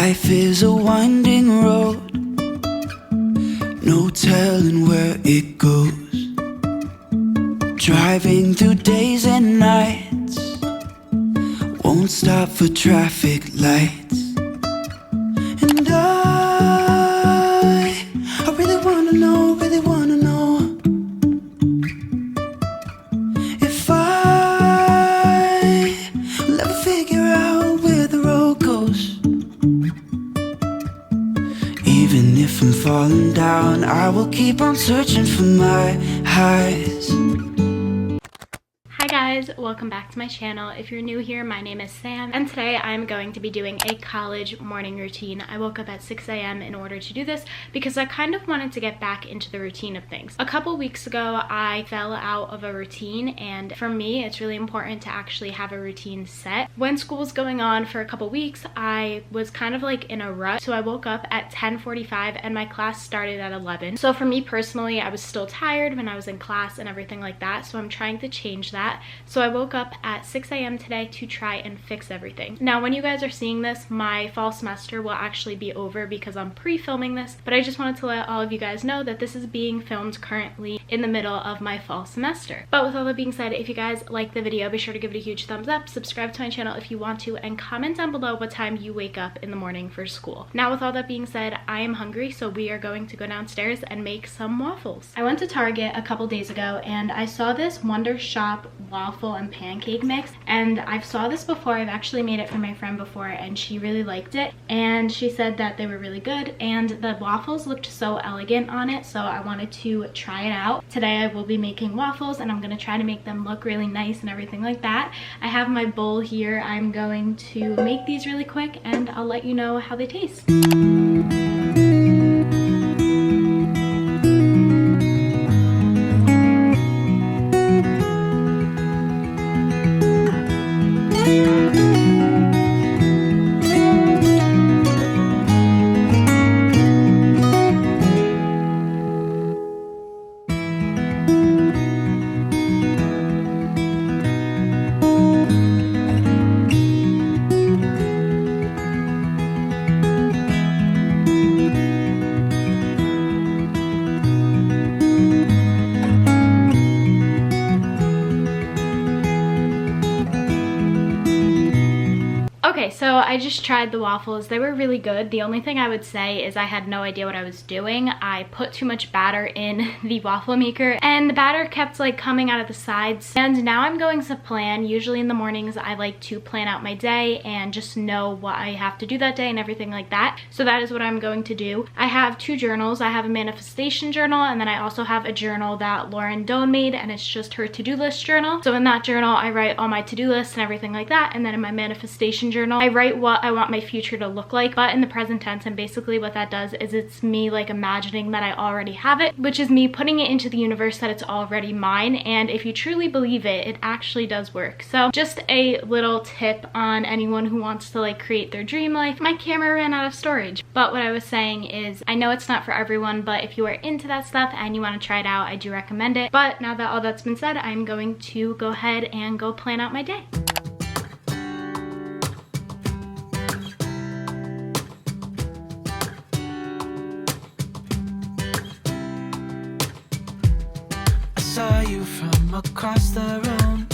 Life is a winding road, no telling where it goes. Driving through days and nights, won't stop for traffic lights. And I really wanna know, if I'll ever figure out where the road goes. Even if I'm falling down, I will keep on searching for my highs. Hi guys, welcome back to my channel. If you're new here, my name is Sam, and today I'm going to be doing a college morning routine. I woke up at 6 a.m. in order to do this because I kind of wanted to get back into the routine of things. A couple weeks ago, I fell out of a routine, and for me, it's really important to actually have a routine set. When school was going on for a couple weeks, I was kind of like in a rut, so I woke up at 10:45 and my class started at 11. So for me personally, I was still tired when I was in class and everything like that, so I'm trying to change that. So I woke up at 6 a.m. today to try and fix everything. Now, when you guys are seeing this, my fall semester will actually be over because I'm pre-filming this, but I just wanted to let all of you guys know that this is being filmed currently in the middle of my fall semester. But with all that being said, if you guys like the video, be sure to give it a huge thumbs up, subscribe to my channel if you want to, and comment down below what time you wake up in the morning for school. Now, with all that being said, I am hungry, so we are going to go downstairs and make some waffles. I went to Target a couple days ago and I saw this Wonder Shop waffle and pancake mix, and I've saw this before. I've actually made it for my friend before and she really liked it, and she said that they were really good and the waffles looked so elegant on it, so I wanted to try it out. Today I will be making waffles and I'm going to try to make them look really nice and everything like that. I have my bowl here. I'm going to make these really quick and I'll let you know how they taste. Okay, so I just tried the waffles. They were really good. The only thing I would say is I had no idea what I was doing. I put too much batter in the waffle maker and the batter kept like coming out of the sides. And now I'm going to plan. Usually in the mornings I like to plan out my day and just know what I have to do that day and everything like that. So that is what I'm going to do. I have two journals. I have a manifestation journal and then I also have a journal that Lauren Doan made, and it's just her to-do list journal. So in that journal I write all my to-do lists and everything like that, and then in my manifestation journal I write what I want my future to look like, but in the present tense, and basically what that does is it's me like imagining that I already have it, which is me putting it into the universe that it's already mine, and if you truly believe it, it actually does work. So just a little tip on anyone who wants to like create their dream life. My camera ran out of storage, but what I was saying is I know it's not for everyone, but if you are into that stuff and you want to try it out, I do recommend it. But now that all that's been said, I'm going to go ahead and go plan out my day. Saw you from across the room.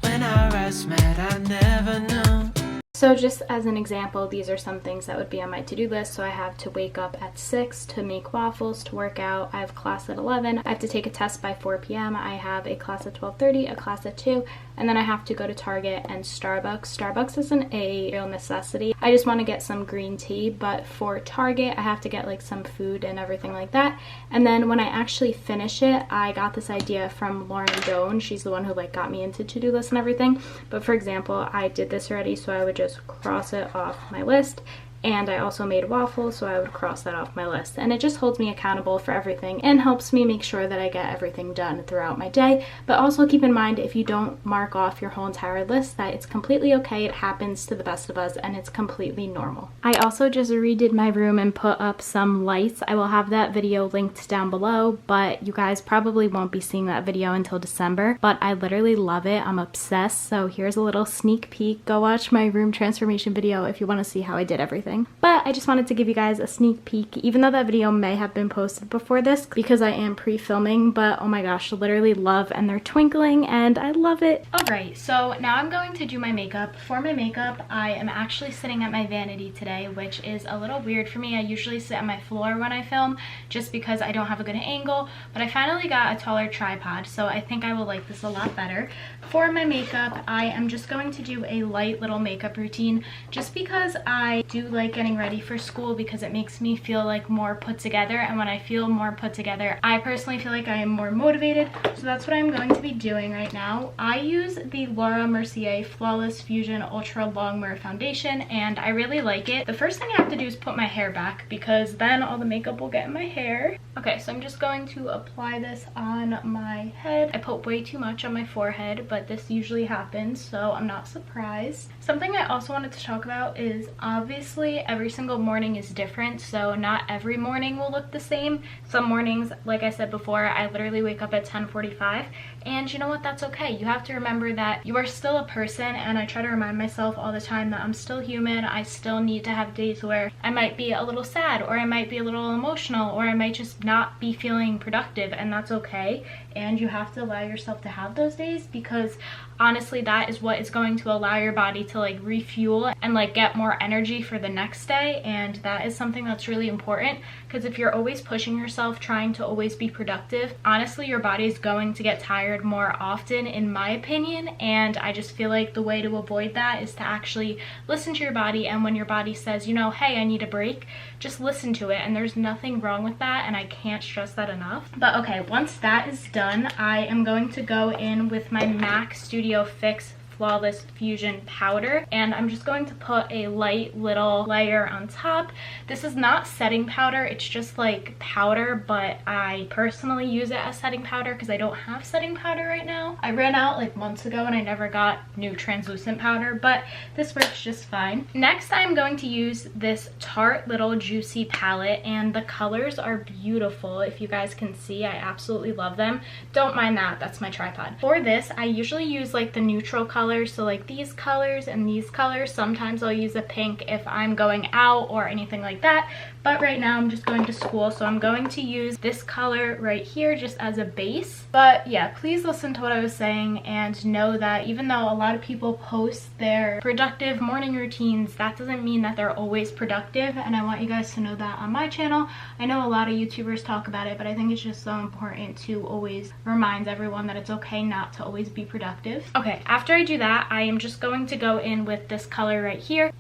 When our eyes met, I never knew. So just as an example, these are some things that would be on my to-do list. So I have to wake up at 6 to make waffles, to work out. I have class at 11. I have to take a test by 4 p.m. I have a class at 12:30, a class at 2, and then I have to go to Target and Starbucks. Starbucks isn't a real necessity. I just want to get some green tea, but for Target, I have to get like some food and everything like that. And then when I actually finish it, I got this idea from Lauren Doan. She's the one who like got me into to-do lists and everything. But for example, I did this already, so I would just cross it off my list and I also made waffles, so I would cross that off my list. And it just holds me accountable for everything and helps me make sure that I get everything done throughout my day. But also keep in mind, if you don't mark off your whole entire list, that it's completely okay. It happens to the best of us and it's completely normal. I also just redid my room and put up some lights. I will have that video linked down below, but you guys probably won't be seeing that video until December, but I literally love it. I'm obsessed. So here's a little sneak peek. Go watch my room transformation video if you want to see how I did everything. But I just wanted to give you guys a sneak peek, even though that video may have been posted before this because I am pre-filming, but oh my gosh, literally love, and they're twinkling and I love it. Alright, so now I'm going to do my makeup. For my makeup, I am actually sitting at my vanity today, which is a little weird for me. I usually sit on my floor when I film just because I don't have a good angle, but I finally got a taller tripod, so I think I will like this a lot better. For my makeup, I am just going to do a light little makeup routine just because I do like getting ready for school because it makes me feel like more put together, and when I feel more put together, I personally feel like I am more motivated. So that's what I'm going to be doing right now. I use the Laura Mercier Flawless Fusion Ultra Longwear Foundation and I really like it. The first thing I have to do is put my hair back because then all the makeup will get in my hair. Okay, so I'm just going to apply this on my head. I put way too much on my forehead, but this usually happens, so I'm not surprised. Something I also wanted to talk about is obviously every single morning is different, so not every morning will look the same. Some mornings, like I said before, I literally wake up at 10:45, and you know what, that's okay. You have to remember that you are still a person, and I try to remind myself all the time that I'm still human. I still need to have days where I might be a little sad, or I might be a little emotional, or I might just not be feeling productive, and that's okay. And you have to allow yourself to have those days because honestly that is what is going to allow your body to like refuel and like get more energy for the next day. And that is something that's really important because if you're always pushing yourself trying to always be productive, honestly your body is going to get tired more often, in my opinion. And I just feel like the way to avoid that is to actually listen to your body, and when your body says, you know, hey, I need a break, just listen to it, and there's nothing wrong with that, and I can't stress that enough. But okay, once that is done, I am going to go in with my MAC Studio Fix Flawless Fusion powder, and I'm just going to put a light little layer on top. This is not setting powder, it's just like powder, but I personally use it as setting powder because I don't have setting powder right now. I ran out like months ago and I never got new translucent powder, but this works just fine. Next, I'm going to use this Tarte Little Juicy palette, and the colors are beautiful. If you guys can see, I absolutely love them. Don't mind that, that's my tripod. For this, I usually use like the neutral color, so like these colors and these colors. Sometimes I'll use a pink if I'm going out or anything like that, but right now I'm just going to school, so I'm going to use this color right here just as a base. But yeah, please listen to what I was saying and know that even though a lot of people post their productive morning routines, that doesn't mean that they're always productive, and I want you guys to know that on my channel. I know a lot of YouTubers talk about it, but I think it's just so important to always remind everyone that it's okay not to always be productive. Okay, after I do that, I am just going to go in with this color right here.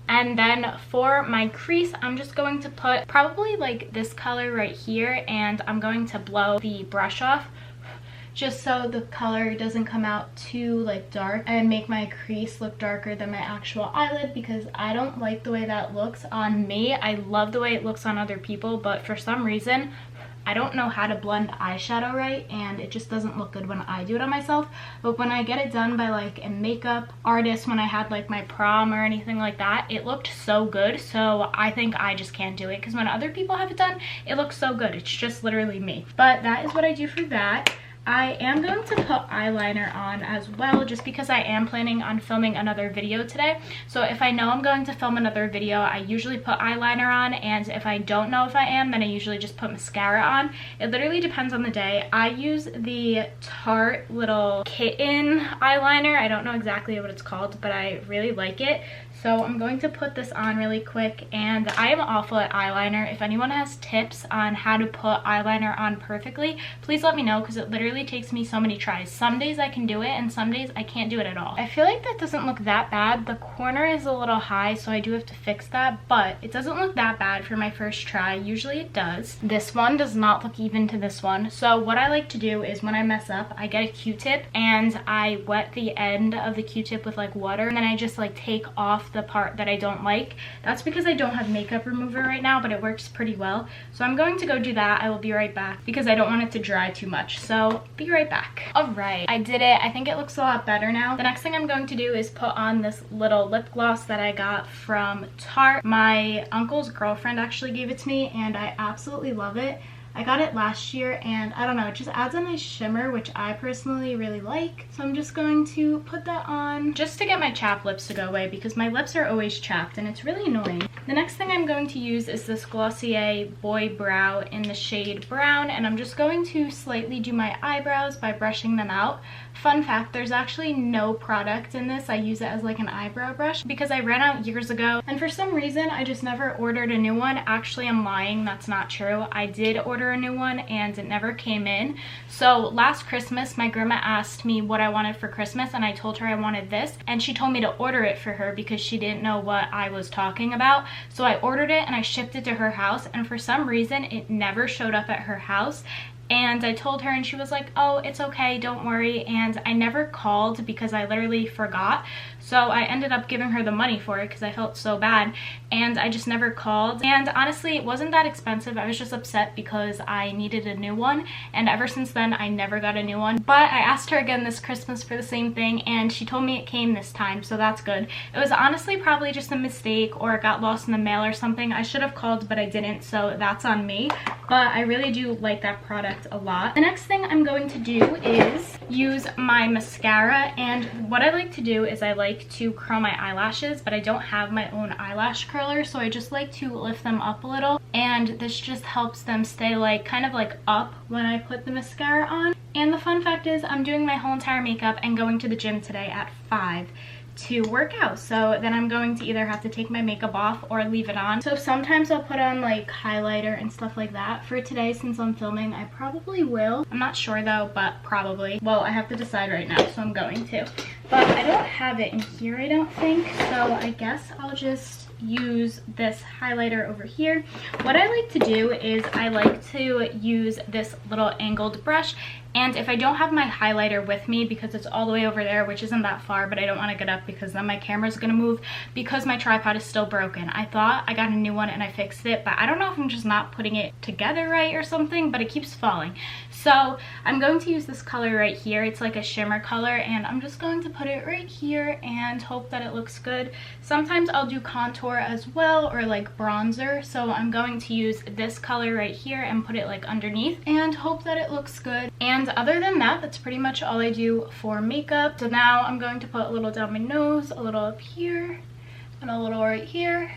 And then for my crease, I'm just going to put probably like this color right here, and I'm going to blow the brush off just so the color doesn't come out too like dark and make my crease look darker than my actual eyelid, because I don't like the way that looks on me. I love the way it looks on other people, but for some reason I don't know how to blend eyeshadow right, and it just doesn't look good when I do it on myself. But when I get it done by like a makeup artist, when I had like my prom or anything like that, it looked so good. So I think I just can't do it because when other people have it done, it looks so good. It's just literally me. But that is what I do for that. I am going to put eyeliner on as well, just because I am planning on filming another video today. So if I know I'm going to film another video, I usually put eyeliner on, and if I don't know if I am, then I usually just put mascara on. It literally depends on the day. I use the Tarte Little Kitten eyeliner. I don't know exactly what it's called, but I really like it. So I'm going to put this on really quick, and I am awful at eyeliner. If anyone has tips on how to put eyeliner on perfectly, please let me know, because it literally takes me so many tries. Some days I can do it and some days I can't do it at all. I feel like that doesn't look that bad. The corner is a little high, so I do have to fix that, but it doesn't look that bad for my first try. Usually it does. This one does not look even to this one. So what I like to do is when I mess up, I get a Q-tip and I wet the end of the Q-tip with like water, and then I just like take off off the part that I don't like. That's because I don't have makeup remover right now, but it works pretty well. So I'm going to go do that. I will be right back because I don't want it to dry too much. So be right back. All right, I did it. I think it looks a lot better now. The next thing I'm going to do is put on this little lip gloss that I got from Tarte. My uncle's girlfriend actually gave it to me and I absolutely love it. I got it last year and I don't know, it just adds a nice shimmer, which I personally really like. So I'm just going to put that on just to get my chapped lips to go away because my lips are always chapped and it's really annoying. The next thing I'm going to use is this Glossier Boy Brow in the shade Brown, and I'm just going to slightly do my eyebrows by brushing them out. Fun fact, there's actually no product in this. I use it as like an eyebrow brush because I ran out years ago and for some reason I just never ordered a new one. Actually, I'm lying, that's not true. I did order a new one and it never came in. So last Christmas my grandma asked me what I wanted for Christmas and I told her I wanted this and she told me to order it for her because she didn't know what I was talking about. So I ordered it and I shipped it to her house and for some reason it never showed up at her house. And I told her and she was like, oh, it's okay, don't worry. And I never called because I literally forgot. So I ended up giving her the money for it because I felt so bad. And I just never called. And honestly, it wasn't that expensive. I was just upset because I needed a new one. And ever since then, I never got a new one. But I asked her again this Christmas for the same thing. And she told me it came this time. So that's good. It was honestly probably just a mistake or it got lost in the mail or something. I should have called, but I didn't. So that's on me. But I really do like that product a lot. The next thing I'm going to do is use my mascara, and what I like to do is I like to curl my eyelashes, but I don't have my own eyelash curler, so I just like to lift them up a little, and this just helps them stay like kind of like up when I put the mascara on. And the fun fact is I'm doing my whole entire makeup and going to the gym today at 5 to work out, so then I'm going to either have to take my makeup off or leave it on. So sometimes I'll put on like highlighter and stuff like that. For today, since I'm filming, I probably will. I'm not sure though, but probably. Well, I have to decide right now, so I'm going to. But I don't have it in here, I don't think, so I guess I'll just use this highlighter over here. What I like to do is I like to use this little angled brush, and if I don't have my highlighter with me because it's all the way over there, which isn't that far, but I don't want to get up because then my camera's gonna move because my tripod is still broken. I thought I got a new one and I fixed it, but I don't know if I'm just not putting it together right or something, but it keeps falling. So I'm going to use this color right here. It's like a shimmer color, and I'm just going to put it right here and hope that it looks good. Sometimes I'll do contour as well or like bronzer, so I'm going to use this color right here and put it like underneath and hope that it looks good. And other than that, that's pretty much all I do for makeup. So now I'm going to put a little down my nose, a little up here, and a little right here.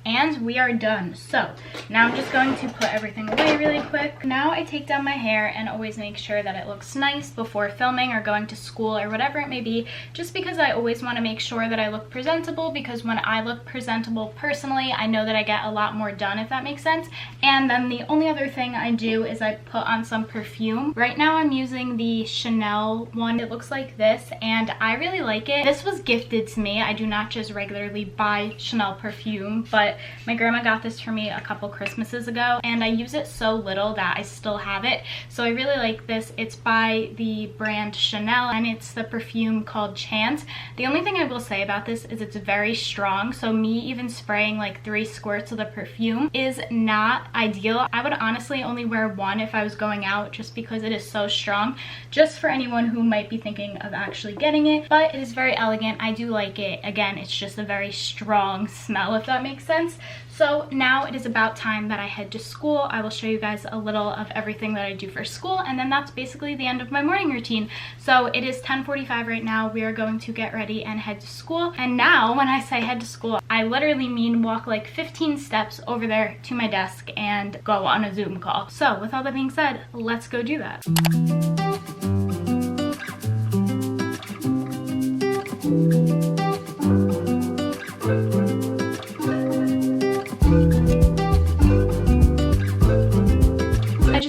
And we are done. So now I'm just going to put everything away really quick. Now I take down my hair and always make sure that it looks nice before filming or going to school or whatever it may be, just because I always want to make sure that I look presentable, because when I look presentable personally, I know that I get a lot more done, if that makes sense. And then the only other thing I do is I put on some perfume. Right now I'm using the Chanel one. It looks like this and I really like it. This was gifted to me. I do not just regularly buy Chanel perfume, but my grandma got this for me a couple Christmases ago and I use it so little that I still have it. So I really like this. It's by the brand Chanel and it's the perfume called Chance. The only thing I will say about this is it's very strong. So me even spraying like 3 squirts of the perfume is not ideal. I would honestly only wear 1 if I was going out just because it is so strong, just for anyone who might be thinking of actually getting it. But it is very elegant. I do like it. Again, it's just a very strong smell, if that makes sense. So now it is about time that I head to school. I will show you guys a little of everything that I do for school, and then that's basically the end of my morning routine. So it is 10:45 right now. We are going to get ready and head to school. And now when I say head to school, I literally mean walk like 15 steps over there to my desk and go on a Zoom call. So with all that being said, let's go do that.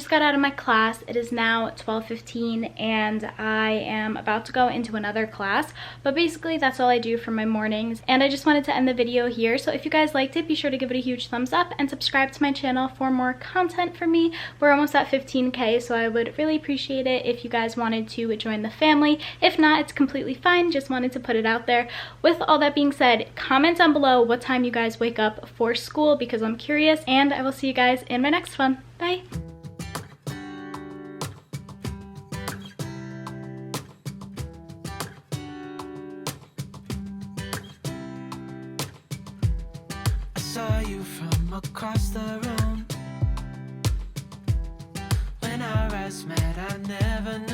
Got out of my class. It is now 12:15 and I am about to go into another class, but basically that's all I do for my mornings, and I just wanted to end the video here. So if you guys liked it, be sure to give it a huge thumbs up and subscribe to my channel for more content from me. We're almost at 15K, so I would really appreciate it if you guys wanted to join the family. If not, it's completely fine, just wanted to put it out there. With all that being said, comment down below what time you guys wake up for school because I'm curious, and I will see you guys in my next one. Bye! I saw you from across the room. When our eyes met, I never knew